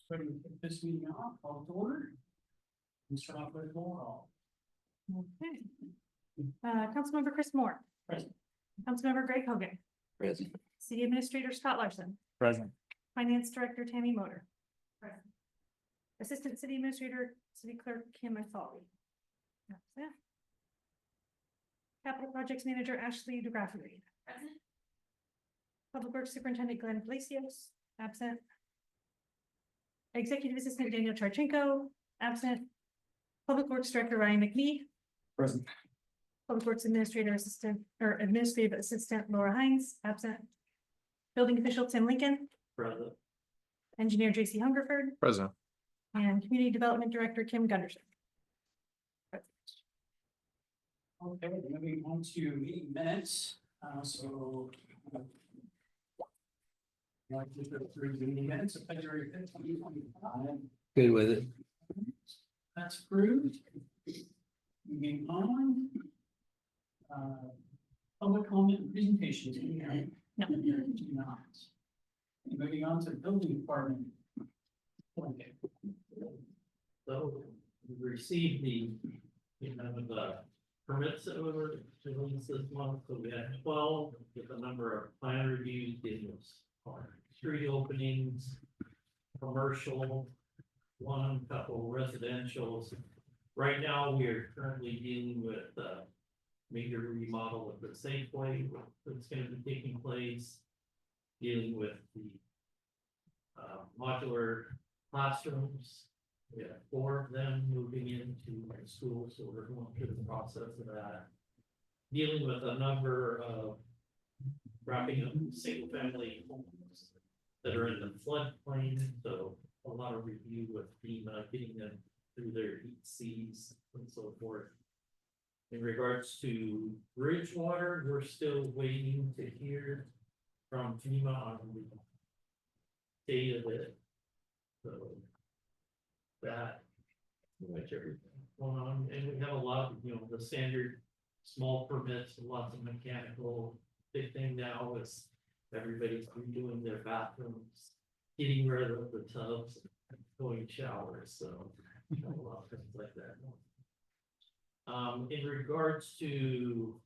Ready to kick this meeting off, call to order. And start off with roll call. Okay. Councilmember Chris Moore. Present. Councilmember Greg Hogan. Present. City Administrator Scott Larson. Present. Finance Director Tammy Motor. Present. Assistant City Administrator, City Clerk Kim Asali. Absent. Capital Projects Manager Ashley DeGraffenreid. Present. Public Works Superintendent Glenn Palacios. Absent. Executive Assistant Daniel Charchenko. Absent. Public Works Director Ryan McNee. Present. Public Works Administrator Assistant or Administrative Assistant Laura Hines, absent. Building Official Tim Lincoln, Present. Engineer JC Hungerford, Present. and Community Development Director Kim Gunderson. Okay, moving on to meeting minutes, so. I'd like to go through the meeting minutes of February 5th, 2025. Good with it. That's approved. Moving on. Public comment and presentations. No. Do not. Moving on to building department. Okay. So we received the permits that we were released this month, so we had 12 with a number of plan reviews, deals, street openings, commercial, one couple residentials. Right now, we are currently dealing with major remodel of the Safeway that's going to be taking place, dealing with the modular classrooms. We have 4 of them moving into my school, so we're going through the process of that. Dealing with a number of wrapping up single family homes that are in the floodplain, so a lot of review with FEMA, getting them through their ECs and so forth. In regards to Bridgewater, we're still waiting to hear from FEMA on the state of it. So that, pretty much everything going on, and we have a lot of, the standard small permits, lots of mechanical. Big thing now is everybody's redoing their bathrooms, getting rid of the tubs, going showers, so a lot of things like that. In regards to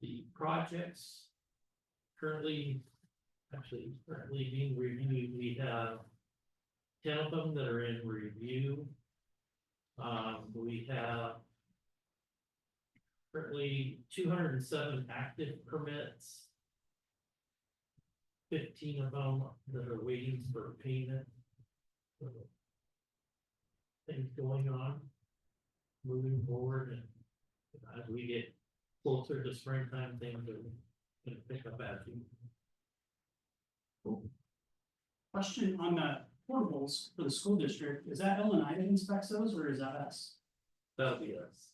the projects currently being reviewed, we have 10 of them that are in review. We have currently 207 active permits, 15 of them that are waiting for payment. So, things going on, moving forward, and as we get closer to springtime, things are going to pick up as we. Question on the portables for the school district, is that Illinois that inspects those or is that us? That'll be us.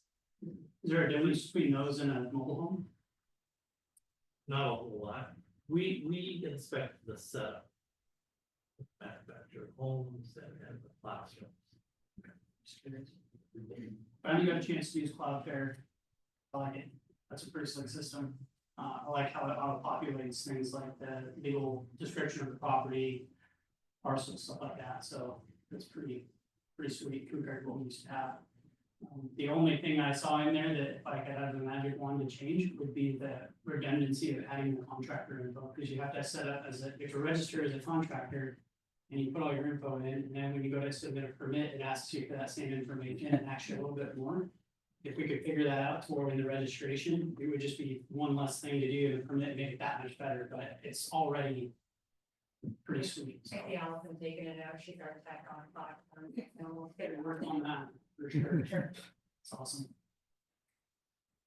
Is there a difference between those and a mobile home? Not a whole lot. We inspect the setup. Manufactured homes and the classrooms. Just curious. I know you got a chance to use Cloudflare. I like it. That's a pretty slick system. I like how it populates things like the legal description of the property, parcels, stuff like that. So it's pretty sweet compared to what we used to have. The only thing I saw in there that if I could have the magic wand to change would be the redundancy of adding the contractor info, because you have to set up as if you register as a contractor and you put all your info in, and then when you go to submit a permit, it asks you for that same information and actually a little bit more. If we could figure that out for in the registration, it would just be one less thing to do, and the permit made it that much better, but it's already pretty sweet. So Maybe Allison taking it out, she got it back on platform. And we'll get it work working. on that for sure. It's awesome.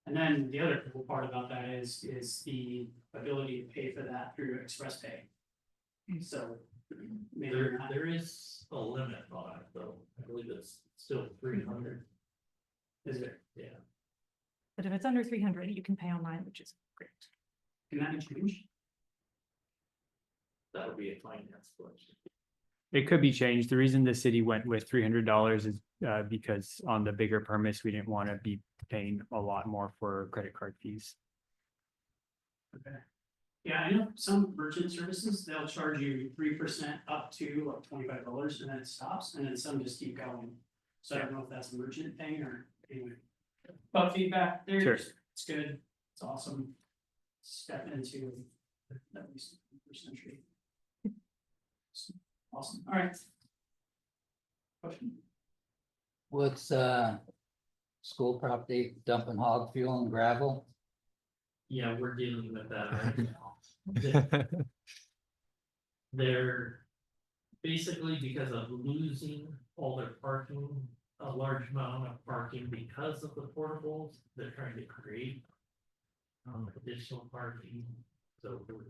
And then the other cool part about that is the ability to pay for that through Express Pay. So maybe you're not- There is a limit on it though. I believe it's still 300. is it, Yeah. But if it's under 300, you can pay online, which is great. can that be changed? That would be a finance question. It could be changed. The reason the city went with $300 is because on the bigger permits, we didn't want to be paying a lot more for credit card fees. Okay. Yeah, I know some merchant services, they'll charge you 3% up to like $25 and then it stops, and then some just keep going. So I don't know if that's a merchant thing or anyway. But feedback, Sure. there's, it's good, it's awesome. Step into at least 1st century. Awesome, all right. Question? What's school property dumping hog fuel and gravel? Yeah, we're dealing with that right now. They're basically because of losing all their parking, a large amount of parking because of the portables, they're trying to create additional parking, so we're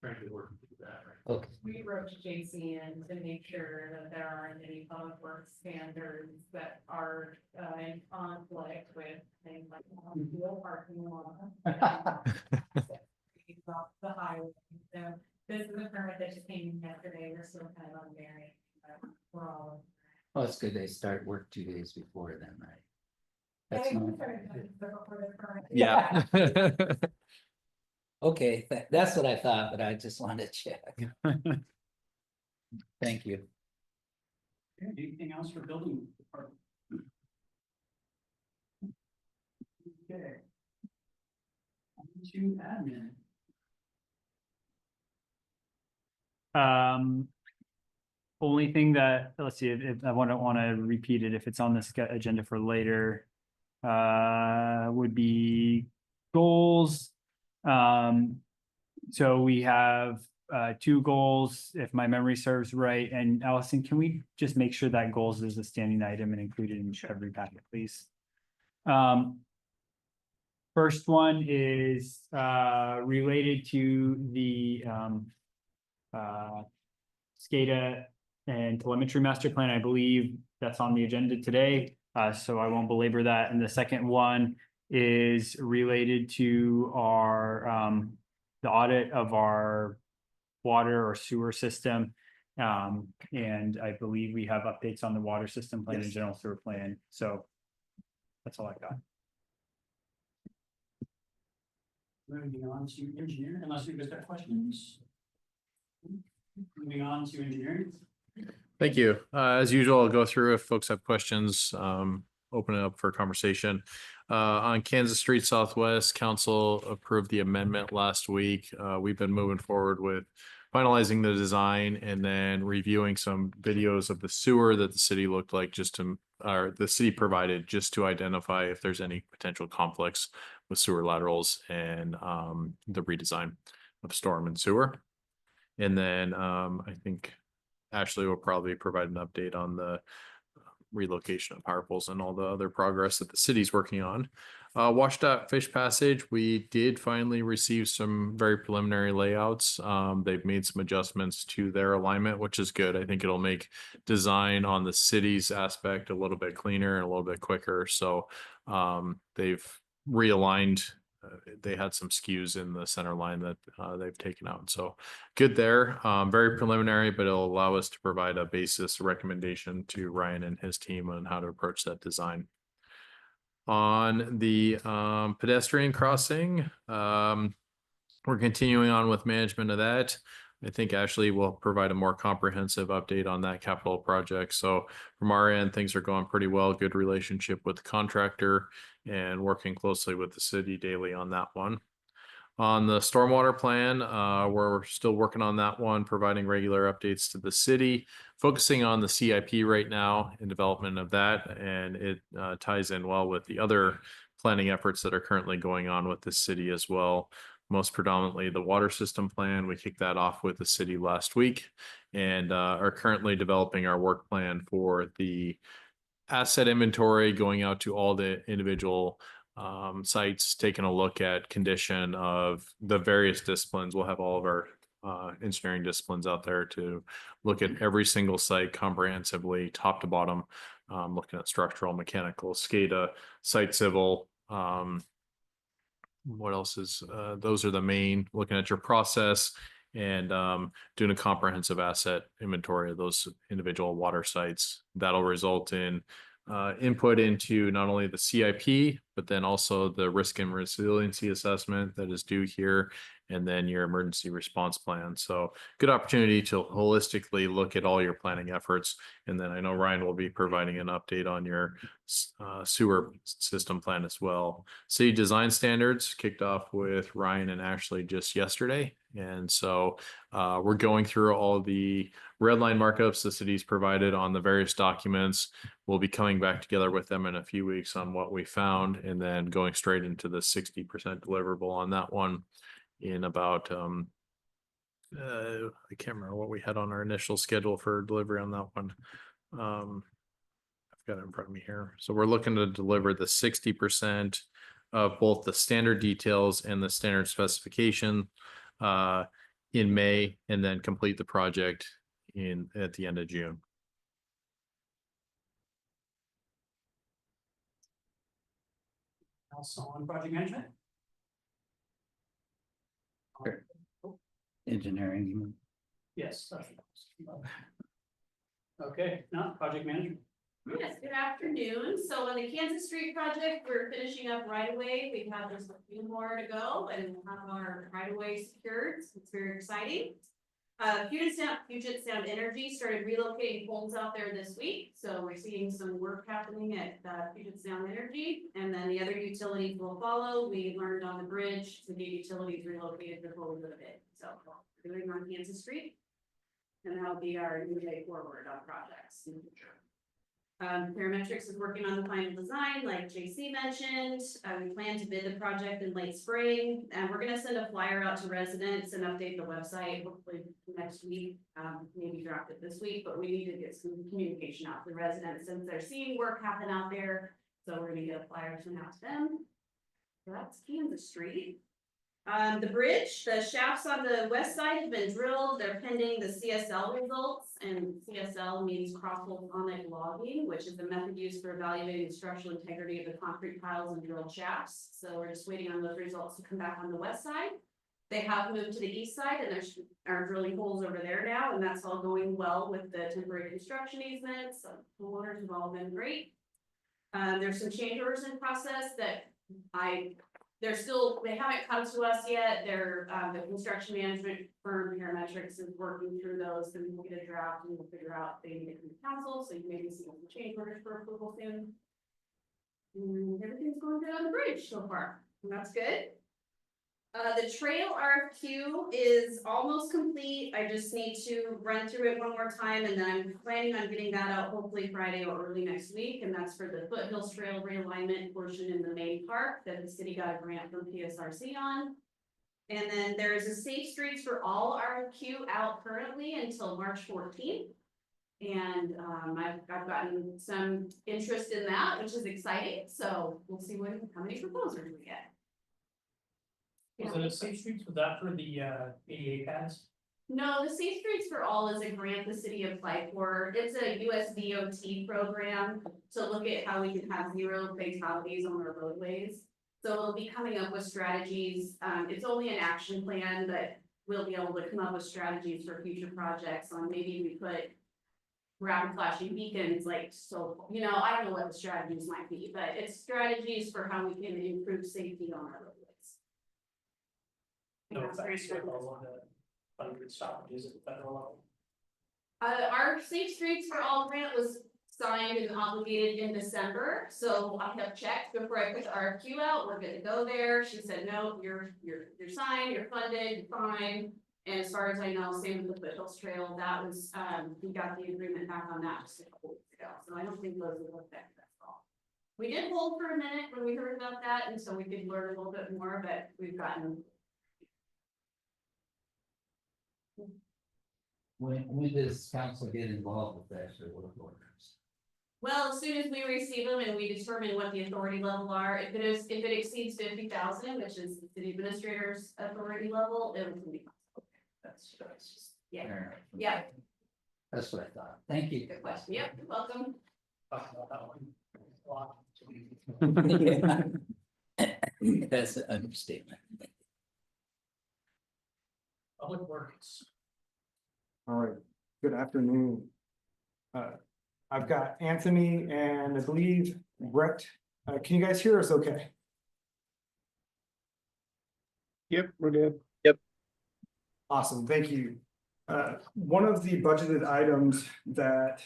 trying to work through that right Okay, We wrote to JCN to make sure that there aren't any public works standards that are in conflict with things like field parking lot. The highway, so this is a permit that just came in yesterday, we're still kind of on bearing, but we're all. well, it's good they start work 2 days before then, right? I That's think not, we started before the permit. Yeah. okay, that's what I thought, but I just wanted to check. Thank you. Okay, anything else for building department? Okay. On to admin. Only thing that, let's see, if I don't want to repeat it, if it's on the agenda for later. Would be goals. So we have 2 goals, if my memory serves right, and Allison, can we just make sure that goals is a standing item and included in every packet, please? First one is related to the SCADA and telemetry master plan. I believe that's on the agenda today, so I won't belabor that. And the second one is related to our the audit of our water or sewer system. And I believe we have updates on the water system plan and Yes. general sewer plan. So that's all I got. Moving on to engineering, unless you guys got questions. Moving on to engineering. Thank you. As usual, I'll go through if folks have questions, open it up for conversation. On Kansas Street Southwest, council approved the amendment last week. We've been moving forward with finalizing the design and then reviewing some videos of the sewer that the city looked like or the city provided just to identify if there's any potential conflicts with sewer laterals and the redesign of storm and sewer. And then I think Ashley will probably provide an update on the relocation of power poles and all the other progress that the city's working on. WashDOT Fish Passage, we did finally receive some very preliminary layouts. They've made some adjustments to their alignment, which is good. I think it'll make design on the city's aspect a little bit cleaner and a little bit quicker. So they've realigned. They had some skews in the center line that they've taken out. So good there. Very preliminary, but it'll allow us to provide a basis recommendation to Ryan and his team on how to approach that design. On the pedestrian crossing, we're continuing on with management of that. I think Ashley will provide a more comprehensive update on that capital project. So from our end, things are going pretty well. Good relationship with the contractor and working closely with the city daily on that one. On the stormwater plan, we're still working on that one, providing regular updates to the city, focusing on the CIP right now and development of that. And it ties in well with the other planning efforts that are currently going on with the city as well. Most predominantly the water system plan. We kicked that off with the city last week and are currently developing our work plan for the asset inventory, going out to all the individual sites, taking a look at condition of the various disciplines. We'll have all of our engineering disciplines out there to look at every single site comprehensively, top to bottom, looking at structural, mechanical, SCADA, site civil. What else is those are the main, looking at your process and doing a comprehensive asset inventory of those individual water sites. That'll result in input into not only the CIP, but then also the risk and resiliency assessment that is due here, and then your emergency response plan. So good opportunity to holistically look at all your planning efforts. And then I know Ryan will be providing an update on your sewer system plan as well. City design standards kicked off with Ryan and Ashley just yesterday. And so we're going through all the red line markups the city's provided on the various documents. We'll be coming back together with them in a few weeks on what we found, and then going straight into the 60% deliverable on that one in about I can't remember what we had on our initial schedule for delivery on that one. I've got it in front of me here. So we're looking to deliver the 60% of both the standard details and the standard specification in May, and then complete the project at the end of June. Also on project management. Sure. Engineering. Yes. that's- Okay, no, project management. Yes, good afternoon. So on the Kansas Street project, we're finishing up right away. We have just a few more to go and we'll have our right of way secured. So it's very exciting. Puget Sound Energy started relocating homes out there this week. So we're seeing some work happening at Puget Sound Energy, and then the other utilities will follow. We learned on the bridge to get utilities relocated before we go to bid. So we're doing on Kansas Street. And that'll be our new way forward on projects in the future. Parametrics is working on the final design, like JC mentioned. We plan to bid the project in late spring, and we're gonna send a flyer out to residents and update the website hopefully next week. Maybe draft it this week, but we need to get some communication out to the residents since they're seeing work happen out there. So we're gonna get a flyer sent out to them. That's Kansas Street. The bridge, the shafts on the west side have been drilled. They're pending the CSL results, and CSL means cross-volcanic logging, which is the method used for evaluating the structural integrity of the concrete piles and drilled shafts. So we're just waiting on those results to come back on the west side. They have moved to the east side, and are drilling holes over there now, and that's all going well with the temporary construction easements. So the homeowners have all been great. There's some change orders in process that they haven't come to us yet. The construction management firm Parametrics is working through those, and we'll get a draft and we'll figure out if they need to come to council, so you may be seeing some change orders for approval soon. And everything's going good on the bridge so far, and that's good. The trail RFQ is almost complete. I just need to run through it one more time, and then I'm planning on getting that out hopefully Friday or early next week. And that's for the Foothills Trail realignment portion in the main park that the city got a grant from PSRC on. And then there's a Safe Streets for All RFQ out currently until March 14th. And I've gotten some interest in that, which is exciting. So we'll see how many proposals we get. Was it a Safe Streets, was that for the ADA pads? No, the Safe Streets for All is a grant the city applied for. It's a US DOT program to look at how we can have zero fatalities on our roadways. So we'll be coming up with strategies. It's only an action plan, but we'll be able to come up with strategies for future projects on maybe we put rapid flashing beacons, like, so, I don't know what the strategies might be, but it's strategies for how we can improve safety on our roadways. No, thanks for all of the funded stoppages at the federal level. Our Safe Streets for All grant was signed and obligated in December, so I have checked before I put the RFQ out, we're good to go there. She said, no, you're signed, you're funded, you're fine. And as far as I know, same with the Foothills Trail, that was, we got the agreement back on that just a couple weeks ago, so I don't think those will affect us at all. We did hold for a minute when we heard about that, and so we could learn a little bit more, but we've gotten. When does council get involved with extra work orders? Well, as soon as we receive them and we determine what the authority level are, if it exceeds 50,000, which is the city administrator's authority level, it will be. That's just, yeah, Fair enough. yeah, That's what I thought. Thank you. good question, yep, you're welcome. Talked about that one a lot. That's an understatement. Public Works. All right, good afternoon. I've got Anthony and I believe Brett Can you guys hear us okay? Yep, we're good. Awesome, thank you. One of the budgeted items that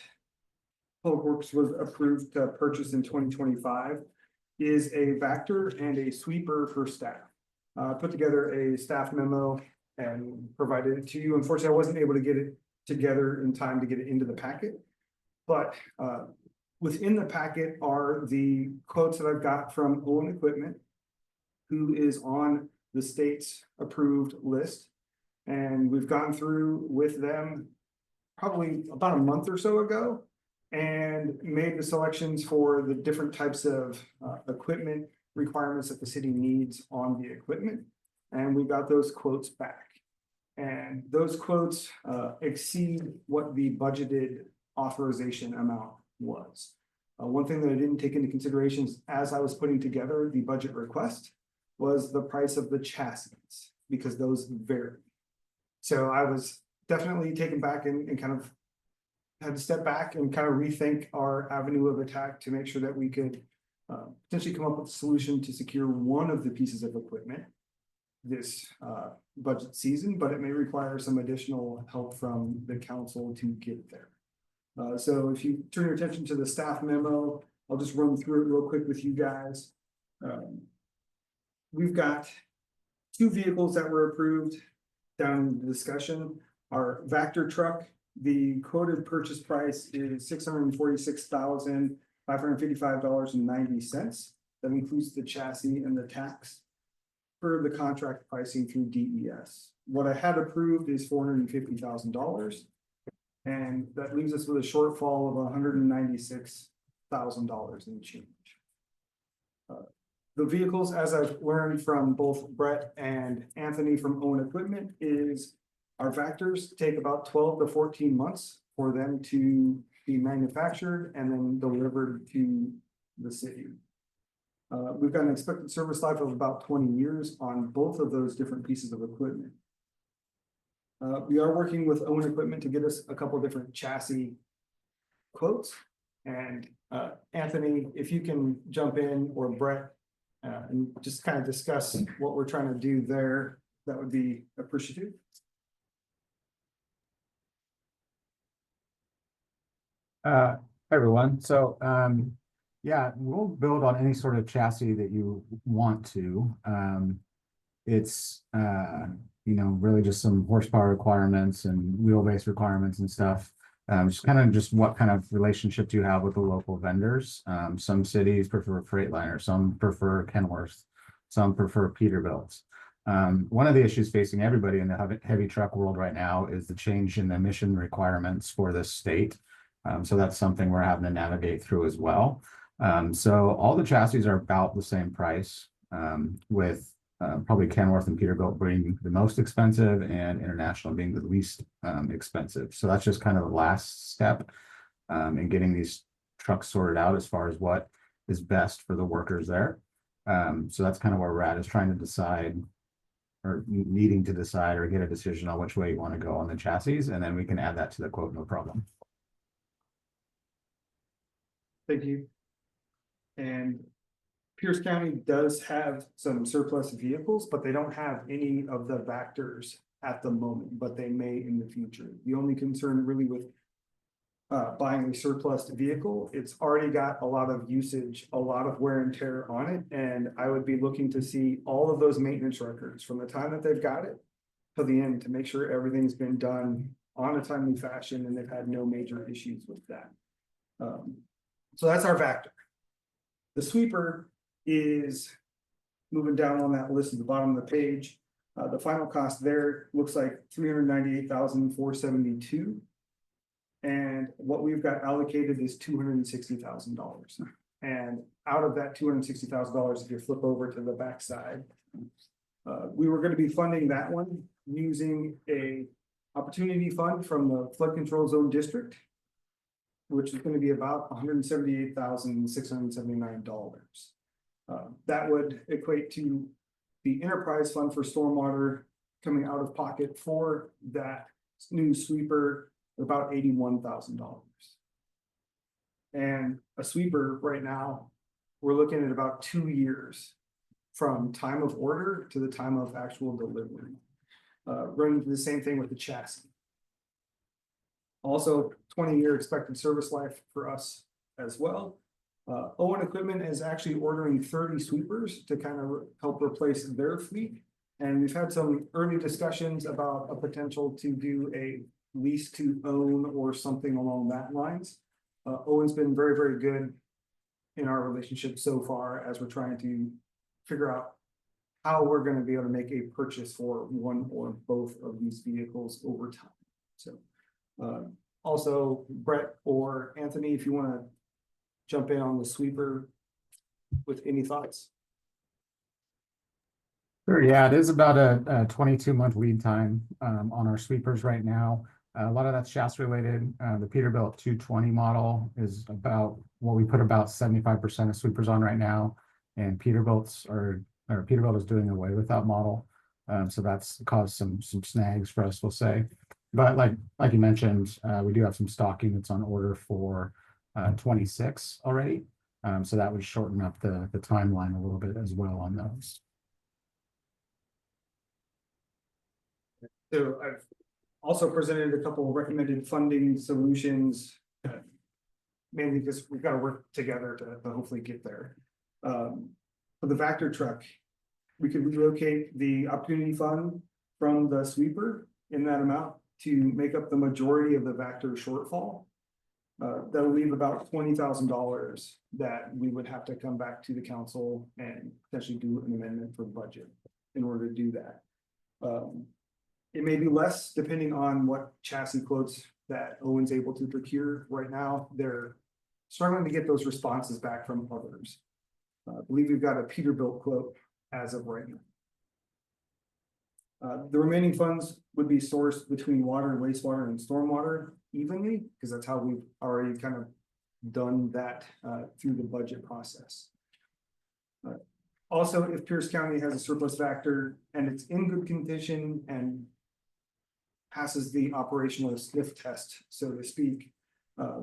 Public Works was approved to purchase in 2025 is a Vector and a sweeper for staff. Put together a staff memo and provided it to you. Unfortunately, I wasn't able to get it together in time to get it into the packet. But within the packet are the quotes that I've got from Owen Equipment, who is on the state's approved list. And we've gone through with them probably about a month or so ago and made the selections for the different types of equipment requirements that the city needs on the equipment. And we got those quotes back. And those quotes exceed what the budgeted authorization amount was. One thing that I didn't take into consideration as I was putting together the budget request was the price of the chassis, because those vary. So I was definitely taken back and kind of had to step back and kind of rethink our avenue of attack to make sure that we could potentially come up with a solution to secure one of the pieces of equipment this budget season, but it may require some additional help from the council to get there. So if you turn your attention to the staff memo, I'll just run through it real quick with you guys. We've got 2 vehicles that were approved down in the discussion. Our Vector truck, the quoted purchase price is $646,555.90. That includes the chassis and the tax for the contract pricing through DES. What I had approved is $450,000. And that leaves us with a shortfall of $196,000 in change. The vehicles, as I've learned from both Brett and Anthony from Owen Equipment, is our Vectors take about 12 to 14 months for them to be manufactured and then delivered to the city. We've got an expected service life of about 20 years on both of those different pieces of equipment. We are working with Owen Equipment to get us a couple different chassis quotes. And Anthony, if you can jump in, or Brett, and just kind of discuss what we're trying to do there, that would be appreciative. Hi, everyone. So, yeah, we'll build on any sort of chassis that you want to. It's, really just some horsepower requirements and wheelbase requirements and stuff. Just what kind of relationship do you have with the local vendors? Some cities prefer Freightliner, some prefer Kenworth, some prefer Peterbilt. One of the issues facing everybody in the heavy truck world right now is the change in the emission requirements for the state. So that's something we're having to navigate through as well. So all the chassis are about the same price, with probably Kenworth and Peterbilt being the most expensive and International being the least expensive. So that's just kind of the last step in getting these trucks sorted out as far as what is best for the workers there. So that's kind of where we're at, is trying to decide, or needing to decide, or get a decision on which way you want to go on the chassis, and then we can add that to the quote, no problem. Thank you. And Pierce County does have some surplus vehicles, but they don't have any of the Vectors at the moment, but they may in the future. The only concern really with buying a surplus vehicle, it's already got a lot of usage, a lot of wear and tear on it. And I would be looking to see all of those maintenance records from the time that they've got it to the end, to make sure everything's been done on a timely fashion and they've had no major issues with that. So that's our Vector. The sweeper is moving down on that list at the bottom of the page. The final cost there looks like $398,472. And what we've got allocated is $260,000. And out of that $260,000, if you flip over to the backside, we were going to be funding that one using a opportunity fund from the flood control zone district, which is going to be about $178,679. That would equate to the enterprise fund for stormwater coming out of pocket for that new sweeper, about $81,000. And a sweeper right now we're looking at about 2 years from time of order to the time of actual delivery. Running the same thing with the chassis. Also, 20-year expected service life for us as well. Owen Equipment is actually ordering 30 sweepers to kind of help replace their fleet. And we've had some early discussions about a potential to do a lease to own or something along that lines. Owen's been very, very good in our relationship so far as we're trying to figure out how we're going to be able to make a purchase for one or both of these vehicles over time. So, also Brett or Anthony, if you want to jump in on the sweeper with any thoughts. Sure, yeah, it is about a 22-month lead time on our sweepers right now. A lot of that's chassis related. The Peterbilt 220 model is about what we put about 75% of sweepers on right now. And Peterbilt is doing away with that model. So that's caused some snags for us, we'll say. But like you mentioned, we do have some stocking that's on order for 26 already. So that would shorten up the timeline a little bit as well on those. So I've also presented a couple of recommended funding solutions. Mainly because we've got to work together to hopefully get there. For the Vector truck, we could relocate the opportunity fund from the sweeper in that amount to make up the majority of the Vector shortfall. That'll leave about $20,000 that we would have to come back to the council and potentially do an amendment for the budget in order to do that. It may be less depending on what chassis quotes that Owen's able to procure. Right now, they're struggling to get those responses back from others. I believe we've got a Peterbilt quote as of right now. The remaining funds would be sourced between water and wastewater and stormwater evenly, because that's how we've already kind of done that through the budget process. Also, if Pierce County has a surplus Vector and it's in good condition and passes the operational sniff test, so to speak,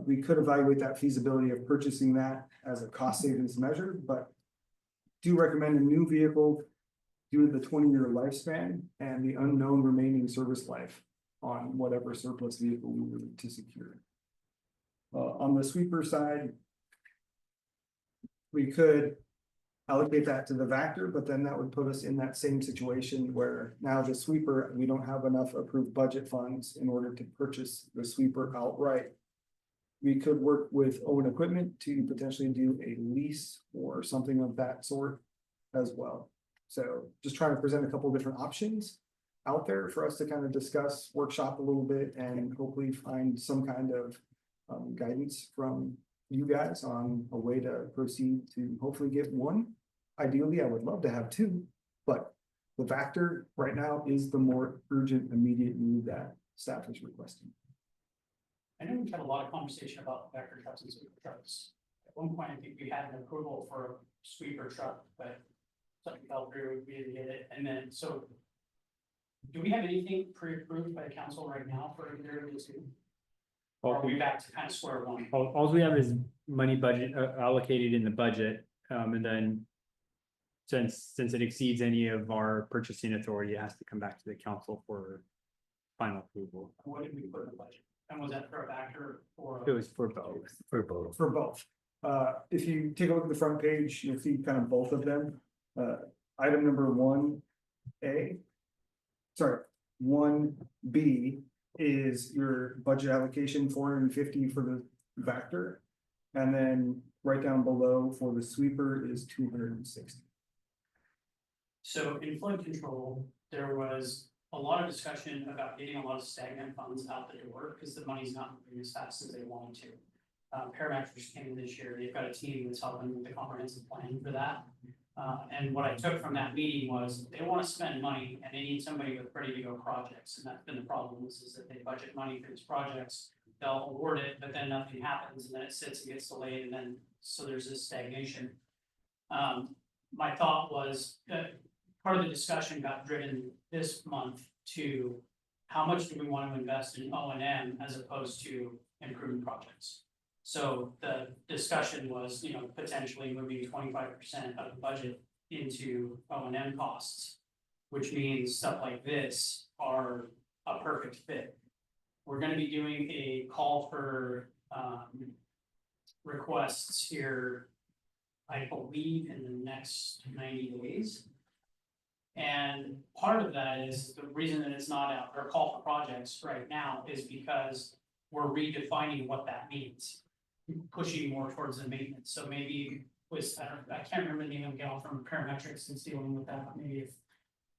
we could evaluate that feasibility of purchasing that as a cost savings measure, but do recommend a new vehicle due to the 20-year lifespan and the unknown remaining service life on whatever surplus vehicle we were to secure. On the sweeper side, we could allocate that to the Vector, but then that would put us in that same situation where now the sweeper, we don't have enough approved budget funds in order to purchase the sweeper outright. We could work with Owen Equipment to potentially do a lease or something of that sort as well. So just trying to present a couple of different options out there for us to kind of discuss, workshop a little bit, and hopefully find some kind of guidance from you guys on a way to proceed to hopefully get one. Ideally, I would love to have two, but the Vector right now is the more urgent, immediate need that staff is requesting. I know we've had a lot of conversation about Vector trucks and sweeper trucks. At one point, I think we had an approval for a sweeper truck, but something fell through, we didn't get it. And then, so do we have anything pre-approved by the council right now for either of the two? Or are we back to kind of square one? All we have is money budget allocated in the budget, and then since it exceeds any of our purchasing authority, it has to come back to the council for final approval. What did we put in the budget? And was that for a Vector or? It was for both. For both. For both. If you take a look at the front page, you'll see kind of both of them. Item number 1A. Sorry, 1B is your budget allocation, 450 for the Vector. And then right down below for the sweeper is 260. So in flood control, there was a lot of discussion about getting a lot of stagnant funds out the door because the money's not moving as fast as they wanted to. Parametric just came in this year. They've got a team that's helping with the comprehensive plan for that. And what I took from that meeting was they want to spend money and they need somebody with ready to go projects. And that's been the problem is that they budget money for these projects. They'll award it, but then nothing happens and then it sits and gets delayed. And then, so there's this stagnation. My thought was part of the discussion got driven this month to how much do we want to invest in O&M as opposed to improvement projects. So the discussion was, you know, potentially moving 25% of the budget into O&M costs. Which means stuff like this are a perfect fit. We're gonna be doing a call for requests here, I believe, in the next 90 days. And part of that is the reason that it's not out, or call for projects right now is because we're redefining what that means. Pushing more towards the maintenance, so maybe was, I can't remember the name of the gal from Parametrics that's dealing with that, but maybe if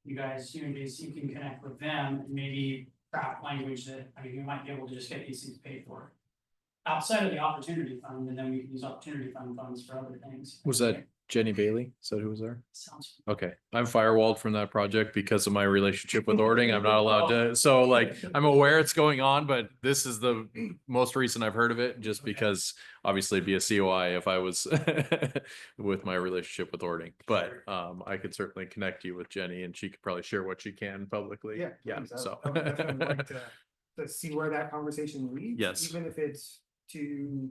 you guys, you can connect with them and maybe craft language that, I mean, you might be able to just get these things paid for. Outside of the opportunity fund, and then we can use opportunity fund funds for other things. Was that Jenny Bailey? Is that who was there? Sounds. Okay, I'm firewalled from that project because of my relationship with Ording. I'm not allowed to, so like, I'm aware it's going on, but this is the most recent I've heard of it, just because obviously it'd be a COI if I was with my relationship with Ording. But I could certainly connect you with Jenny and she could probably share what she can publicly. Yeah, please. so. I would definitely like to see where that conversation leads. Yes. Even if it's to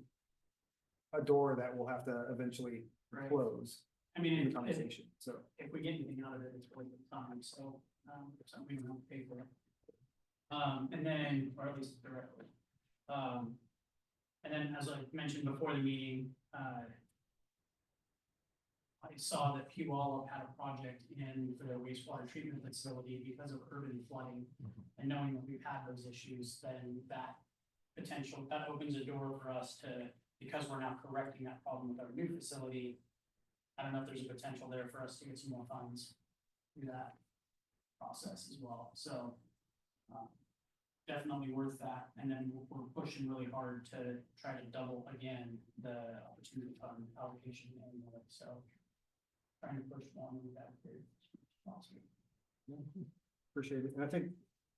a door that will have to eventually close I mean, the if, conversation, so. if we get anything out of it, it's worth the time, so, if something we don't pay for it. And then, or at least directly. And then, as I mentioned before the meeting, I saw that Puyallup had a project in for their wastewater treatment facility because of urban flooding. And knowing that we've had those issues, then that opens a door for us to, because we're now correcting that problem with our new facility. I don't know if there's a potential there for us to get some more funds through that process as well, so. Definitely worth that, and then we're pushing really hard to try to double again the opportunity fund allocation annually, so. Trying to push one with that period. Appreciate it, and I think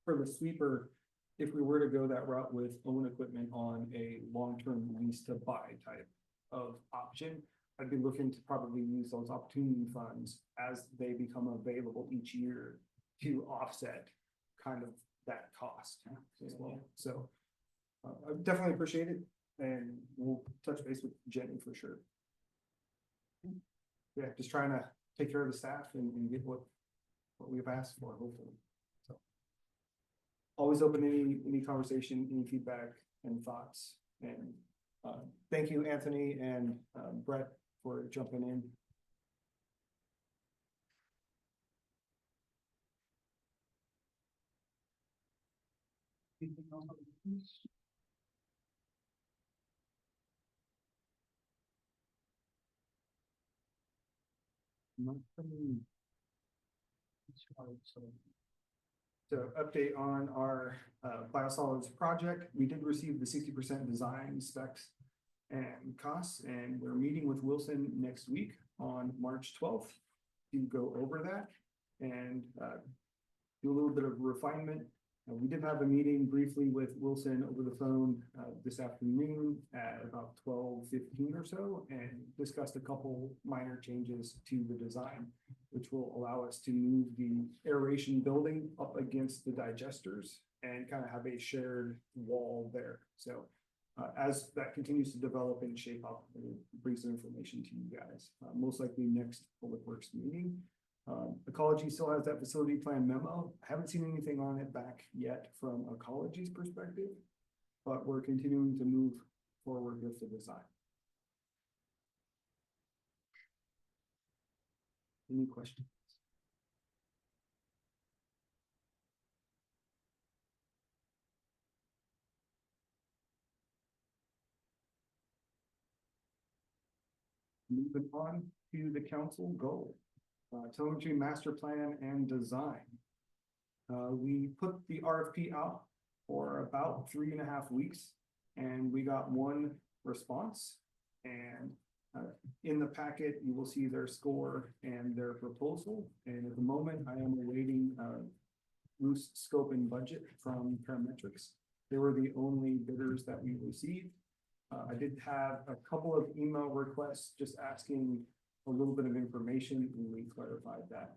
for the sweeper, if we were to go that route with own equipment on a long-term lease to buy type of option, I'd be looking to probably use those opportunity funds as they become available each year to offset kind of that cost as well, so. I definitely appreciate it, and we'll touch base with Jenny for sure. Yeah, just trying to take care of the staff and get what we've asked for, hopefully, so. Always open to any conversation, any feedback and thoughts, and thank you, Anthony and Brett, for jumping in. Nothing. So update on our biosolids project, we did receive the 60% design specs and costs, and we're meeting with Wilson next week on March 12th to go over that and do a little bit of refinement. We did have a meeting briefly with Wilson over the phone this afternoon at about 12:15 or so, and discussed a couple minor changes to the design, which will allow us to move the aeration building up against the digesters and kind of have a shared wall there. So as that continues to develop and shape up, we'll bring some information to you guys, most likely next Public Works meeting. Ecology still has that facility plan memo. I haven't seen anything on it back yet from Ecology's perspective, but we're continuing to move forward with the design. Any questions? Moving on to the council goal. Telemetry master plan and design. We put the RFP out for about 3.5 weeks, and we got one response. And in the packet, you will see their score and their proposal. And at the moment, I am awaiting loose scope and budget from Parametrics. They were the only bidders that we received. I did have a couple of email requests just asking a little bit of information, and we clarified that.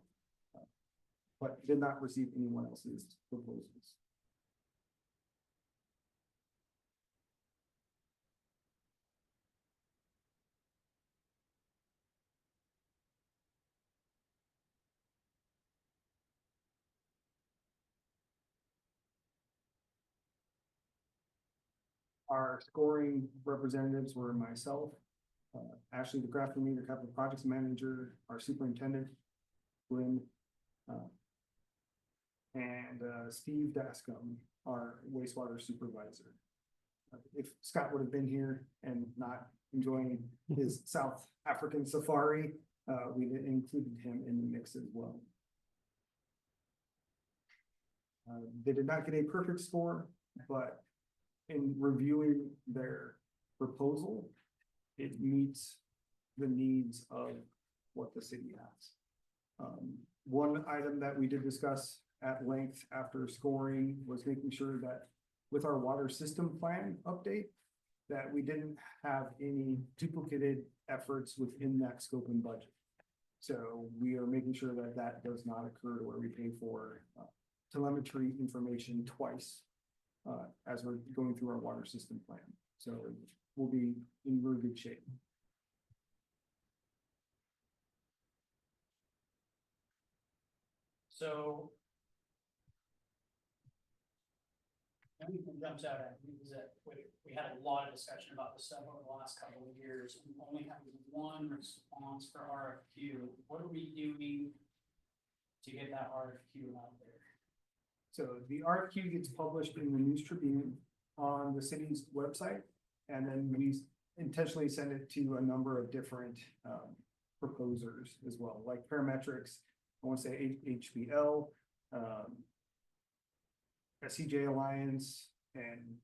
But did not receive anyone else's proposals. Our scoring representatives were myself, Ashley, the graphic meter capital projects manager, our superintendent, Lynn, and Steve Dascom, our wastewater supervisor. If Scott would have been here and not enjoying his South African safari, we included him in the mix as well. They did not get a perfect score, but in reviewing their proposal, it meets the needs of what the city has. One item that we did discuss at length after scoring was making sure that with our water system plan update, that we didn't have any duplicated efforts within that scope and budget. So we are making sure that that does not occur to where we pay for telemetry information twice as we're going through our water system plan. So we'll be in really good shape. So. Anything jumps out at me is that we had a lot of discussion about this stuff over the last couple of years, and only having one response for RFQ. What are we doing to get that RFQ out there? So the RFQ gets published in the News Tribune on the city's website, and then we intentionally send it to a number of different proposers as well, like Parametrics, I want to say HBL, CJ Alliance, and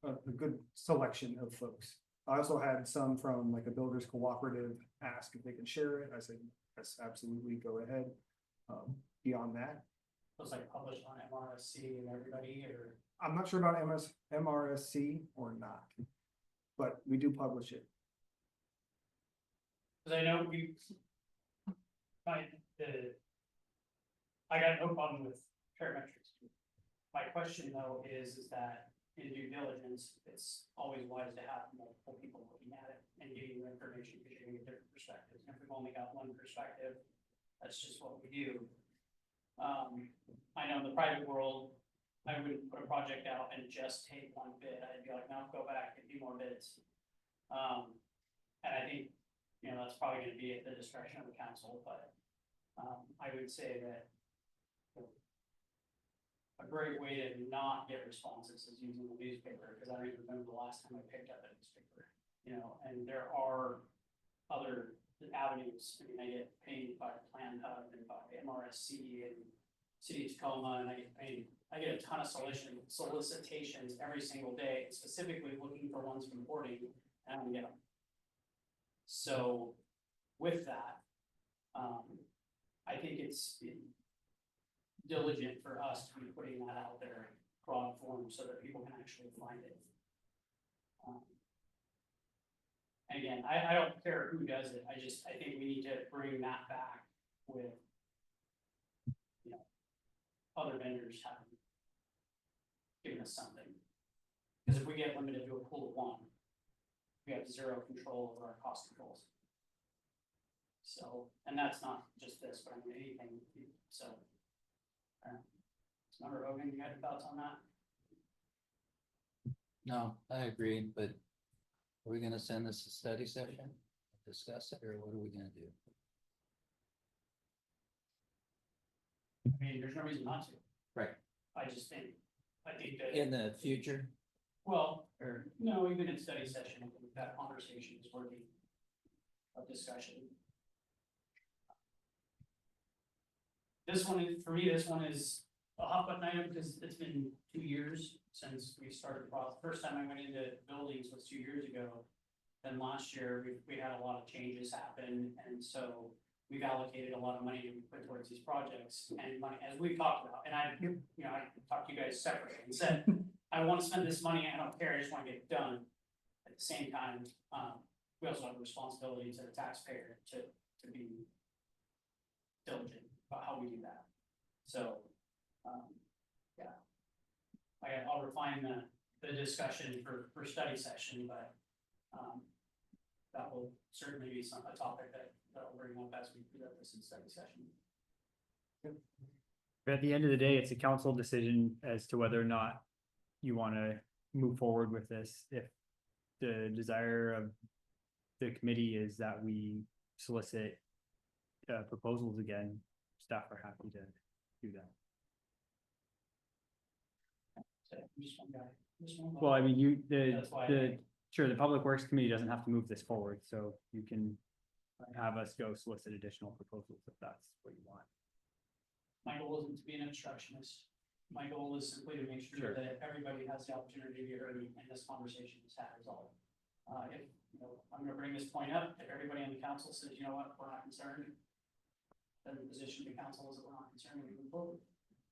a good selection of folks. I also had some from like a builders cooperative ask if they can share it. I said, yes, absolutely, go ahead. Beyond that, It was like published on MRSC and everybody, or? I'm not sure about MRSC or not, but we do publish it. Cause I know I got no problem with parametrics. My question though is that in due diligence, it's always wise to have multiple people looking at it and giving you information, because you're gonna get different perspectives. And if we've only got one perspective, that's just what we do. I know in the private world, I wouldn't put a project out and just take one bid. I'd be like, no, go back and do more bids. And I think, that's probably gonna be at the discretion of the council, but I would say that a great way to not get responses is using the newspaper, because I don't even remember the last time I picked up a newspaper, and there are other avenues. I mean, I get paid by Plan Hub and by MRSC and City of Tacoma, and I get a ton of solicitations every single day, specifically looking for ones from Porting, and I don't get them. So with that, I think it's diligent for us to be putting that out there in broad form so that people can actually find it. And again, I don't care who does it. I think we need to bring that back with, other vendors having given us something. Because if we get limited to a pool of one, we have zero control over our cost controls. So, and that's not just this, but I mean anything, so. Member Hogan, you got any thoughts on that? No, I agree, but are we gonna send this to study session, discuss it, or what are we gonna do? I mean, there's no reason not to. Right. I think that. In the future, Well, or, no, even in study session, I think that conversation is worthy of discussion. This one, for me, this one is a hot button item because it's been 2 years since we started the process. First time I went into buildings was 2 years ago. Then last year, we had a lot of changes happen, and so we've allocated a lot of money to put towards these projects and money, as we've talked about. And I talked to you guys separately and said, I want to spend this money, I don't care, I just want to get it done. At the same time, we also have a responsibility to the taxpayer to be diligent about how we do that. So, I'll refine the discussion for study session, but that will certainly be a topic that will bring up as we present this in study session. But at the end of the day, it's a council decision as to whether or not you want to move forward with this if the desire of the committee is that we solicit proposals again, staff are happy to do that. So, just one guy, just one guy. Well, I mean, That's why I- sure, the Public Works Committee doesn't have to move this forward, so you can have us go solicit additional proposals if that's what you want. My goal isn't to be an obstructionist. My goal is simply to make sure that everybody has the opportunity to be heard and this conversation is had resolved. If, you know, I'm gonna bring this point up, if everybody on the council says, you know what, we're not concerned, then the position of the council is that we're not concerned, we move forward.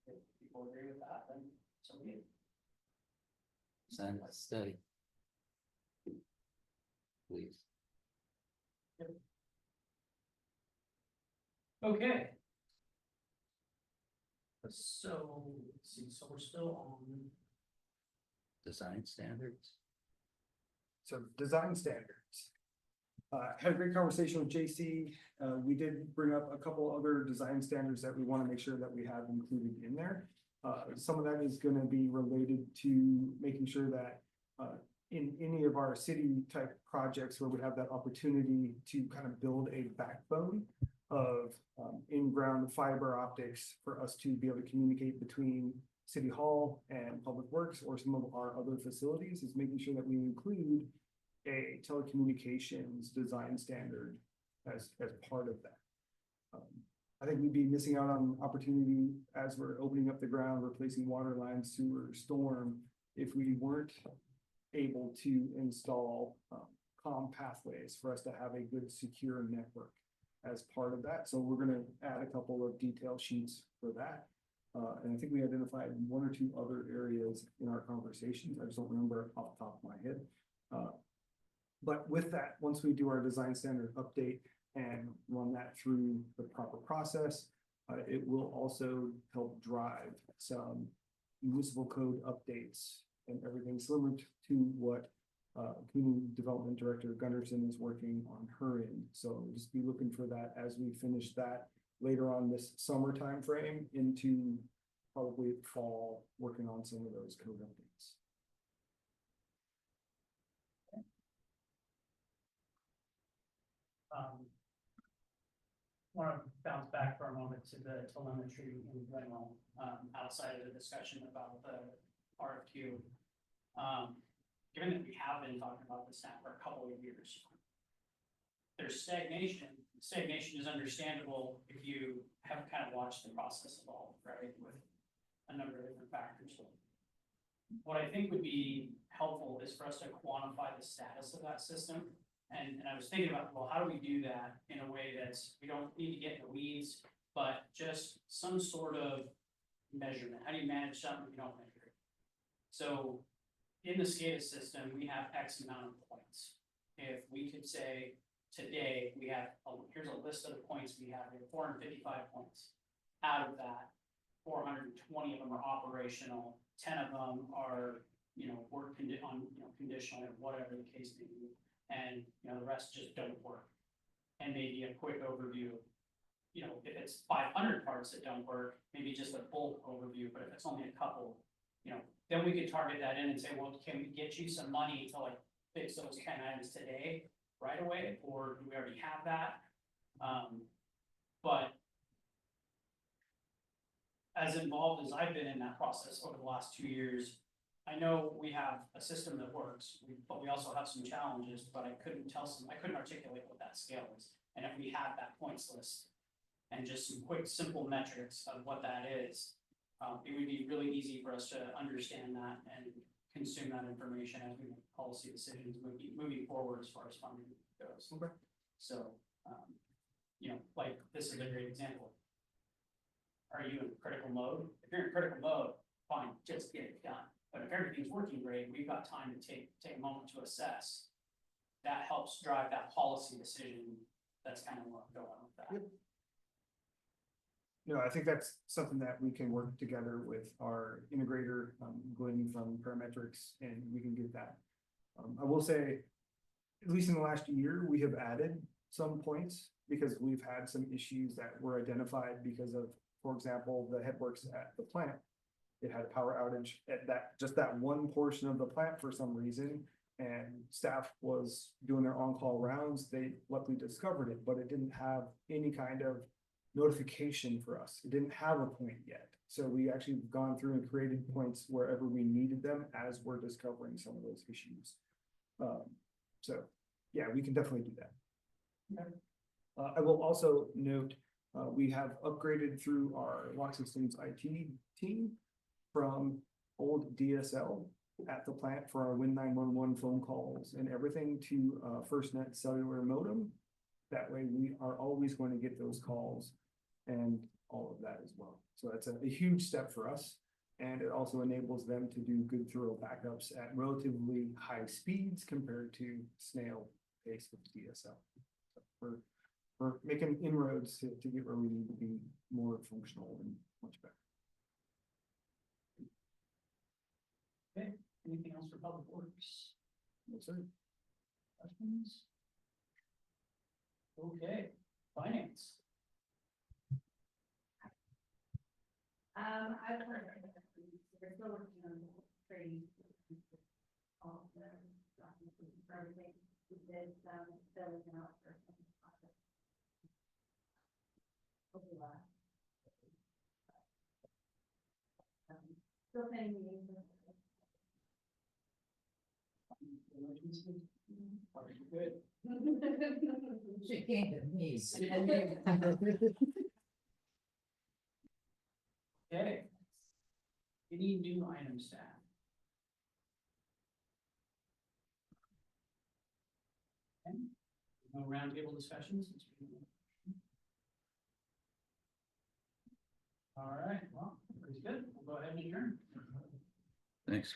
If people agree with that, then so be it. Sign the study. Please. Okay. So, let's see, so we're still on. Design standards. So design standards. Had a great conversation with JC. We did bring up a couple other design standards that we want to make sure that we have included in there. Some of that is gonna be related to making sure that in any of our city type projects where we have that opportunity to kind of build a backbone of in-ground fiber optics for us to be able to communicate between City Hall and Public Works or some of our other facilities, is making sure that we include a telecommunications design standard as part of that. I think we'd be missing out on opportunity as we're opening up the ground, replacing water lines, sewer, storm, if we weren't able to install comm pathways for us to have a good secure network as part of that. So we're gonna add a couple of detail sheets for that. And I think we identified one or two other areas in our conversations. I just don't remember off the top of my head. But with that, once we do our design standard update and run that through the proper process, it will also help drive some municipal code updates and everything similar to what Community Development Director Gunderson is working on her end. So just be looking for that as we finish that later on this summer timeframe into probably fall, working on some of those code updates. Want to bounce back for a moment to the telemetry in general, outside of the discussion about the RFQ. Given that we have been talking about this now for a couple of years, there's stagnation. Stagnation is understandable if you have kind of watched the process evolve, right, with a number of different factors. What I think would be helpful is for us to quantify the status of that system. And I was thinking about, well, how do we do that in a way that's, we don't need to get in the weeds, but just some sort of measurement. How do you manage something you don't measure it? So in the SCADA system, we have X amount of points. If we could say today we have, here's a list of the points we have 455 points. Out of that, 420 of them are operational, 10 of them are, work conditional, or whatever the case may be. And, the rest just don't work. And maybe a quick overview, if it's 500 parts that don't work, maybe just a bulk overview, but if it's only a couple, then we could target that in and say, well, can we get you some money to like fix those 10 items today, right away, or do we already have that? But as involved as I've been in that process over the last 2 years, I know we have a system that works, but we also have some challenges, but I couldn't articulate what that scale is. And if we had that points list and just some quick, simple metrics of what that is, it would be really easy for us to understand that and consume that information as we make policy decisions moving forward as far as funding goes. Okay. So, like this is a great example. Are you in critical mode? If you're in critical mode, fine, just get it done. But if everything's working great, we've got time to take a moment to assess. That helps drive that policy decision. That's kind of what I'm going with that. Yep. No, I think that's something that we can work together with our integrator, Glenn from Parametrics, and we can get that. I will say, at least in the last year, we have added some points because we've had some issues that were identified because of, for example, the headworks at the plant. it had a power outage at just that one portion of the plant for some reason. And staff was doing their on-call rounds, they luckily discovered it, but it didn't have any kind of notification for us. It didn't have a point yet. So we actually have gone through and created points wherever we needed them as we're discovering some of those issues. So, yeah, we can definitely do that. I will also note, we have upgraded through our Lock Systems IT team from old DSL at the plant for our Win 911 phone calls and everything to FirstNet cellular modem. That way we are always going to get those calls and all of that as well. So that's a huge step for us. And it also enables them to do good thorough backups at relatively high speeds compared to snail pace with DSL. So we're making inroads to get where we need to be more functional and much better. Okay, anything else for public works? Yes, sir. Questions? Okay, finance. I've heard, we're still working on training. All the documents for everything, we did, filling out for some process. Okay, still paying meetings. Good. She came to me. Okay. Any new items to add? Okay. No roundtable discussions? All right, well, pretty good. We'll go ahead and adjourn. Thanks.